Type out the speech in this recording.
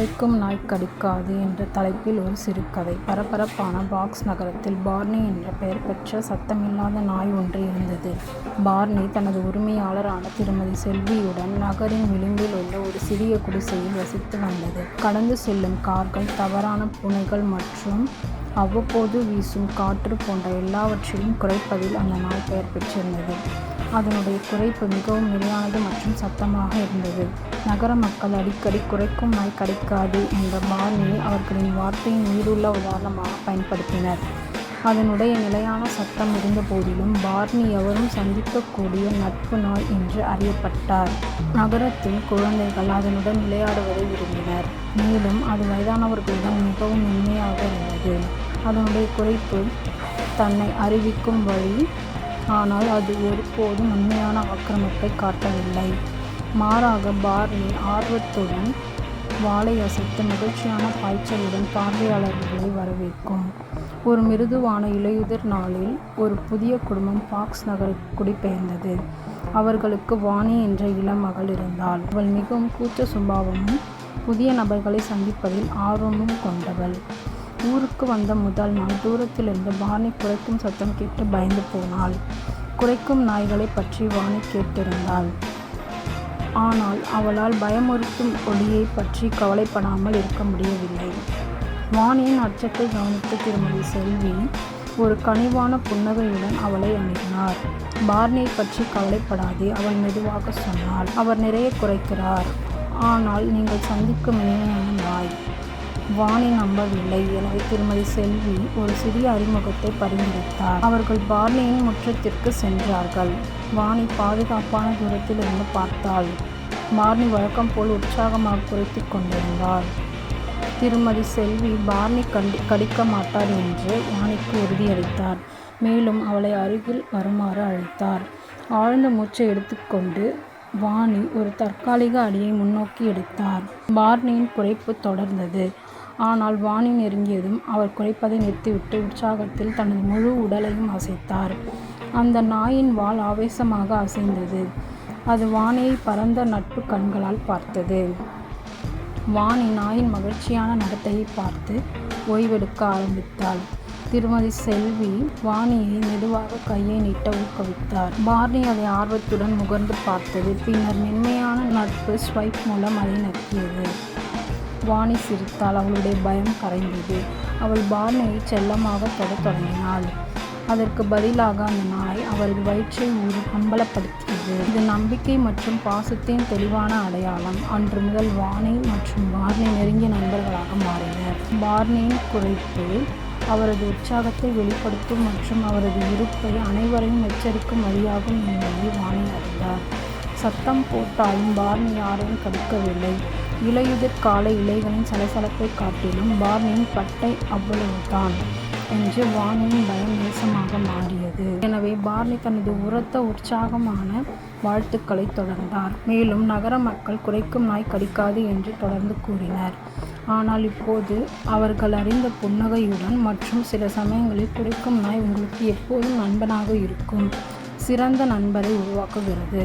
குரைக்கும் நாய் கடிக்காது என்ற தலைப்பில் ஒரு சிறுகதை. பரபரப்பான பாக்ஸ் நகரத்தில் பார்னி என்ற பெயர் பெற்ற சத்தமில்லாத நாய் ஒன்று இருந்தது. பார்னி தனது உரிமையாளரான திருமதி செல்வியுடன் நகரின் விளிம்பில் உள்ள ஒரு சிறிய குடிசையில் வசித்து வந்தது. கடந்து செல்லும் கார்கள், தவறான பூனைகள் மற்றும் அவ்வப்போது வீசும் காற்று போன்ற எல்லாவற்றையும் குறைப்பதில் அந்த நாய் பெயர் பெற்றிருந்தது. அதனுடைய குரைப்பு மிகவும் நிலையானது மற்றும் சத்தமாக இருந்தது. நகர மக்கள் அடிக்கடி குரைக்கும் நாய் கடிக்காது என்ற பார்னியை அவர்களின் வார்த்தையின் மீதுள்ள உதாரணமாக பயன்படுத்தினர். அதனுடைய நிலையான சத்தம் இருந்த போதிலும் பார்னி எவரும் சந்திக்கக்கூடிய நட்பு நாய் என்று அறியப்பட்டார். நகரத்தின் குழந்தைகள் அதனுடன் விளையாடுவதை விரும்பினர். மேலும் அது வயதானவர்களுடன் மிகவும் மென்மையாக இருந்தது. அதனுடைய குரைப்பு தன்னை அறிவிக்கும் வழி, ஆனால் அது ஒருபோதும் உண்மையான ஆக்கிரமிப்பை காட்டவில்லை. மாறாக பார்னி ஆர்வத்துடன் வாலை அசைத்து மகிழ்ச்சியான பாய்ச்சலுடன் பார்வையாளர்களை வரவேற்கும். ஒரு மிருதுவான இலையுதிர் நாளில் ஒரு புதிய குடும்பம் பாக்ஸ் நகருக்கு குடிபெயர்ந்தது. அவர்களுக்கு வாணி என்ற இளம் மகள் இருந்தாள். அவள் மிகவும் கூச்ச சுபாவமும் புதிய நபர்களை சந்திப்பதில் ஆர்வமும் கொண்டவள். ஊருக்கு வந்த முதல் நாள் தூரத்திலிருந்து பார்னி குரைக்கும் சத்தம் கேட்டு பயந்து போனாள். குரைக்கும் நாய்களை பற்றி வாணி கேட்டிருந்தாள். ஆனால் அவளால் பயமுறுத்தும் ஒலியை பற்றி கவலைப்படாமல் இருக்க முடியவில்லை. வாணியின் அச்சத்தை கவனித்த திருமதி செல்வி ஒரு கனிவான புன்னகையுடன் அவளை அணுகினார். பார்னியை பற்றி கவலைப்படாதே, அவள் மெதுவாக சொன்னாள். அவர் நிறைய குரைக்கிறார், ஆனால் நீங்கள் சந்திக்கும் இனிமையான நாய். வாணி நம்பவில்லை. எனவே திருமதி செல்வி ஒரு சிறிய அறிமுகத்தை பரிந்துரைத்தார். அவர்கள் பார்னியின் முற்றத்திற்கு சென்றார்கள். வாணி பாதுகாப்பான தூரத்தில் இருந்து பார்த்தாள். பார்னி வழக்கம் போல் உற்சாகமாக குரைத்து கொண்டிருந்தார். திருமதி செல்வி பார்னி கடிக்க மாட்டார் என்று வாணிக்கு உறுதியளித்தார். மேலும் அவளை அருகில் வருமாறு அழைத்தார். ஆழ்ந்த மூச்சை எடுத்துக்கொண்டு வாணி ஒரு தற்காலிக அடியை முன்னோக்கி எடுத்தார். பார்னியின் குரைப்பு தொடர்ந்தது. ஆனால் வாணி நெருங்கியதும் அவர் குரைப்பதை நிறுத்திவிட்டு உற்சாகத்தில் தனது முழு உடலையும் அசைத்தார். அந்த நாயின் வால் ஆவேசமாக அசைந்தது. அது வாணியை பரந்த நட்பு கண்களால் பார்த்தது. வாணி நாயின் மகிழ்ச்சியான நடத்தையை பார்த்து ஓய்வெடுக்க ஆரம்பித்தாள். திருமதி செல்வி வாணியை மெதுவாக கையை நீட்ட ஊக்குவித்தார். பார்னி அதை ஆர்வத்துடன் முகர்ந்து பார்த்தது. பின்னர் மென்மையான நட்பு ஸ்வைப் மூலம் அதை நக்கியது. வாணி சிரித்தாள். அவளுடைய பயம் கரைந்தது. அவள் பார்னியை செல்லமாக தொடத் தொடங்கினாள். அதற்கு பதிலாக அந்த நாய் அவரது வயிற்றை அம்பலப்படுத்தியது. இது நம்பிக்கை மற்றும் பாசத்தின் தெளிவான அடையாளம். அன்று முதல் வாணி மற்றும் பார்னி நெருங்கிய நண்பர்களாக மாறினர். பார்னியின் குரைப்பு அவரது உற்சாகத்தை வெளிப்படுத்தும் மற்றும் அவரது இருப்பை அனைவரையும் எச்சரிக்கும் வழியாகும் என்பதை வாணி அறிந்தார். சத்தம் போட்டாலும் பார்னி யாரையும் கடிக்கவில்லை. இலையுதிர் காலை இலைகளின் சலசலப்பை காட்டிலும் பார்னியின் பட்டை அவ்வளவுதான் என்று வாணியின் பயம் நேசமாக மாறியது. எனவே பார்னி தனது உரத்த உற்சாகமான வாழ்த்துக்களை தொடர்ந்தார். மேலும் நகர மக்கள் குரைக்கும் நாய் கடிக்காது என்று தொடர்ந்து கூறினர். ஆனால் இப்போது அவர்கள் அறிந்த புன்னகையுடன் மற்றும் சில சமயங்களில் குரைக்கும் நாய் உங்களுக்கு எப்போதும் நண்பனாக இருக்கும் சிறந்த நண்பரை உருவாக்குகிறது.